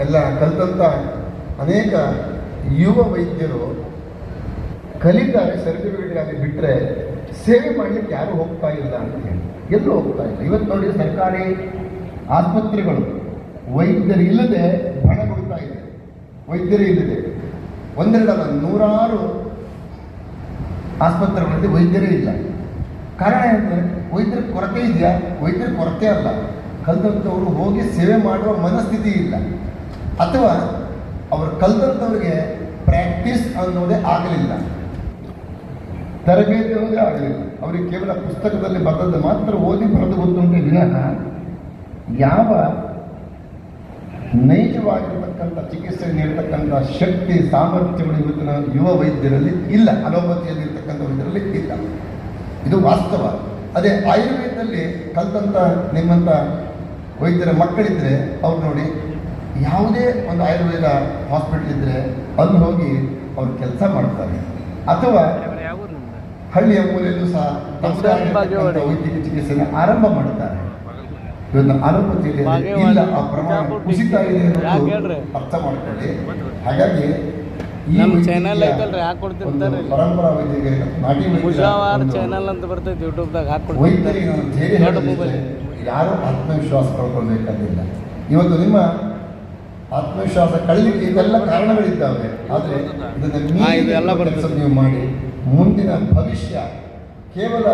ಎಲ್ಲ ಕಲಿತಂಥ ಅನೇಕ ಯುವ ವೈದ್ಯರು ಕಲಿತಾರೆ, ಸರ್ಟಿಫಿಕೇಟ್ಗಾಗಿ ಬಿಟ್ಟರೆ ಸೇವೆ ಮಾಡಲಿಕ್ಕೆ ಯಾರೂ ಹೋಗ್ತಾ ಇಲ್ಲ ಅಂತ ಹೇಳಿ, ಎಲ್ಲೂ ಹೋಗ್ತಾ ಇಲ್ಲ. ಇವತ್ತು ನೋಡಿ, ಸರ್ಕಾರಿ ಆಸ್ಪತ್ರೆಗಳು ವೈದ್ಯರು ಇಲ್ಲದೆ ಹಣ ಕೊಡ್ತಾ ಇದೆ. ವೈದ್ಯರೇ ಇಲ್ಲದೆ ಒಂದೆರಡಲ್ಲ, ನೂರಾರು ಆಸ್ಪತ್ರೆಗಳಲ್ಲಿ ವೈದ್ಯರೇ ಇಲ್ಲ. ಕಾರಣ ಏನಂದರೆ ವೈದ್ಯರ ಕೊರತೆ ಇದೆಯಾ? ವೈದ್ಯರ ಕೊರತೆ ಅಲ್ಲ, ಕಲಿತಂಥವರು ಹೋಗಿ ಸೇವೆ ಮಾಡುವ ಮನಸ್ಥಿತಿ ಇಲ್ಲ, ಅಥವಾ ಅವರು ಕಲಿತಂಥವ್ರಿಗೆ ಪ್ರಾಕ್ಟೀಸ್ ಅನ್ನೋದೇ ಆಗಲಿಲ್ಲ, ತರಬೇತಿ ಅನ್ನೋದೇ ಆಗಲಿಲ್ಲ. ಅವರಿಗೆ ಕೇವಲ ಪುಸ್ತಕದಲ್ಲಿ ಬರೆದದ್ದು ಮಾತ್ರ ಓದಿ ಬರೆದು ಗೊತ್ತುಂಟೆ ವಿನಃ ಯಾವ ನೈಜವಾಗಿರತಕ್ಕಂಥ ಚಿಕಿತ್ಸೆ ನೀಡತಕ್ಕಂಥ ಶಕ್ತಿ ಸಾಮರ್ಥ್ಯಗಳು ಇವತ್ತಿನ ಯುವ ವೈದ್ಯರಲ್ಲಿ ಇಲ್ಲ, ಅಲೋಪತಿಯಲ್ಲಿ ಇರ್ತಕ್ಕಂಥ ವೈದ್ಯರಲ್ಲಿ ಇಲ್ಲ. ಇದು ವಾಸ್ತವ. ಅದೇ ಆಯುರ್ವೇದದಲ್ಲಿ ಕಲಿತಂಥ ನಿಮ್ಮಂಥ ವೈದ್ಯರ ಮಕ್ಕಳಿದ್ದರೆ ಅವ್ರು ನೋಡಿ, ಯಾವುದೇ ಒಂದು ಆಯುರ್ವೇದ ಹಾಸ್ಪಿಟ್ಲ್ ಇದ್ದರೆ ಅಲ್ಲಿ ಹೋಗಿ ಅವ್ರು ಕೆಲಸ ಮಾಡ್ತಾರೆ, ಅಥವಾ ಹಳ್ಳಿಯ ಮೂಲೆಯಲ್ಲೂ ಸಹ ವೈದ್ಯಕೀಯ ಚಿಕಿತ್ಸೆಯನ್ನು ಆರಂಭ ಮಾಡ್ತಾರೆ. ಇವತ್ತು ಅಲೋಪತಿಯಲ್ಲಿ ಇಲ್ಲ, ಆ ಪ್ರಮಾಣ ಕುಸಿತ ಇದೆ ಅನ್ನೋದು ಅರ್ಥ ಮಾಡ್ಕೊಳ್ಳಿ. ಹಾಗಾಗಿ ಈ ಪರಂಪರಾ ವೈದ್ಯರಿಗೆ ನಾಟಿ ವೈದ್ಯರಿಗೆ ಯಾರೂ ಆತ್ಮವಿಶ್ವಾಸ ಕಳ್ಕೊಳ್ಬೇಕಾಗಿಲ್ಲ. ಇವತ್ತು ನಿಮ್ಮ ಆತ್ಮವಿಶ್ವಾಸ ಕಳಲಿಕ್ಕೆ ಇವೆಲ್ಲ ಕಾರಣಗಳಿದ್ದಾವೆ. ಆದರೆ ಇದನ್ನು ಕೆಲಸ ನೀವು ಮಾಡಿ ಮುಂದಿನ ಭವಿಷ್ಯ ಕೇವಲ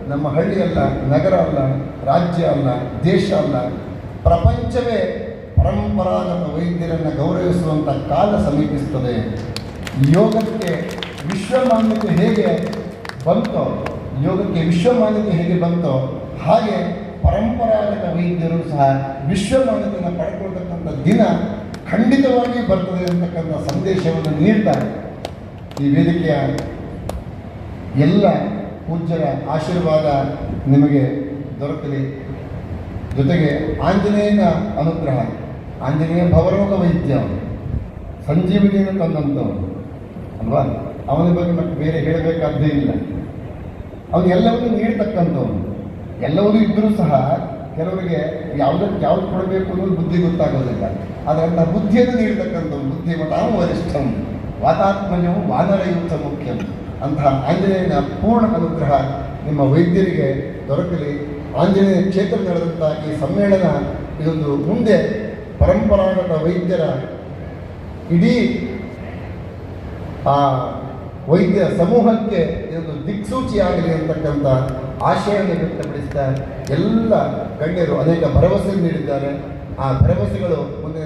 ನಮ್ಮ ಹಳ್ಳಿ ಅಲ್ಲ, ನಗರ ಅಲ್ಲ, ರಾಜ್ಯ ಅಲ್ಲ, ದೇಶ ಅಲ್ಲ, ಪ್ರಪಂಚವೇ ಪರಂಪರಾಗತ ವೈದ್ಯರನ್ನು ಗೌರವಿಸುವಂಥ ಕಾಲ ಸಮೀಪಿಸುತ್ತದೆ. ಯೋಗಕ್ಕೆ ವಿಶ್ವಮಾನ್ಯತೆ ಹೇಗೆ ಬಂತೋ, ಹಾಗೆ ಪರಂಪರಾಗತ ವೈದ್ಯರು ಸಹ ವಿಶ್ವಮಾನ್ಯತೆಯನ್ನು ಪಡ್ಕೊಳ್ತಕ್ಕಂಥ ದಿನ ಖಂಡಿತವಾಗಿ ಬರ್ತದೆ ಅಂತಕ್ಕಂಥ ಸಂದೇಶವನ್ನು ನೀಡ್ತಾರೆ. ಈ ವೇದಿಕೆಯ ಎಲ್ಲ ಪೂಜ್ಯರ ಆಶೀರ್ವಾದ ನಿಮಗೆ ದೊರಕಲಿ. ಜೊತೆಗೆ ಆಂಜನೇಯನ ಅನುಗ್ರಹ, ಆಂಜನೇಯ ಭವರೋಗ ವೈದ್ಯ, ಸಂಜೀವಿನಿಯನ್ನು ತಂದಂಥವನು ಅಲ್ವಾ, ಅವನ ಬಗ್ಗೆ ಮತ್ತೆ ಬೇರೆ ಹೇಳಬೇಕಾದ್ದೇ ಇಲ್ಲ. ಅವನು ಎಲ್ಲವನ್ನೂ ನೀಡ್ತಕ್ಕಂಥವನು. ಎಲ್ಲವನ್ನೂ ಇದ್ದರೂ ಸಹ ಕೆಲವರಿಗೆ ಯಾವ್ದು ಕೊಡಬೇಕು ಅನ್ನೋದು ಬುದ್ಧಿ ಗೊತ್ತಾಗೋದಿಲ್ಲ. ಆದರೆ ಅಂಥ ಬುದ್ಧಿಯನ್ನು ನೀಡ್ತಕ್ಕಂಥವ್ನು, ಬುದ್ಧಿಮತಾಂ ವರಿಷ್ಠಂ ವಾತಾತ್ಮನ್ಯವು ವಾನರಯುಕ್ತ ಮುಖ್ಯಂ. ಅಂತಹ ಆಂಜನೇಯನ ಪೂರ್ಣ ಅನುಗ್ರಹ ನಿಮ್ಮ ವೈದ್ಯರಿಗೆ ದೊರಕಲಿ. ಆಂಜನೇಯ ಕ್ಷೇತ್ರ ನಡೆದಂಥ ಈ ಸಮ್ಮೇಳನ ಇದೊಂದು ಮುಂದೆ ಪರಂಪರಾಗತ ವೈದ್ಯರ ಇಡೀ ಆ ವೈದ್ಯ ಸಮೂಹಕ್ಕೆ ಇದೊಂದು ದಿಕ್ಸೂಚಿಯಾಗಲಿ ಅಂತಕ್ಕಂಥ ಆಶಯವನ್ನು ವ್ಯಕ್ತಪಡಿಸಿದ ಎಲ್ಲ ಗಣ್ಯರು ಅನೇಕ ಭರವಸೆ ನೀಡಿದ್ದಾರೆ. ಆ ಭರವಸೆಗಳು ಮುಂದಿನ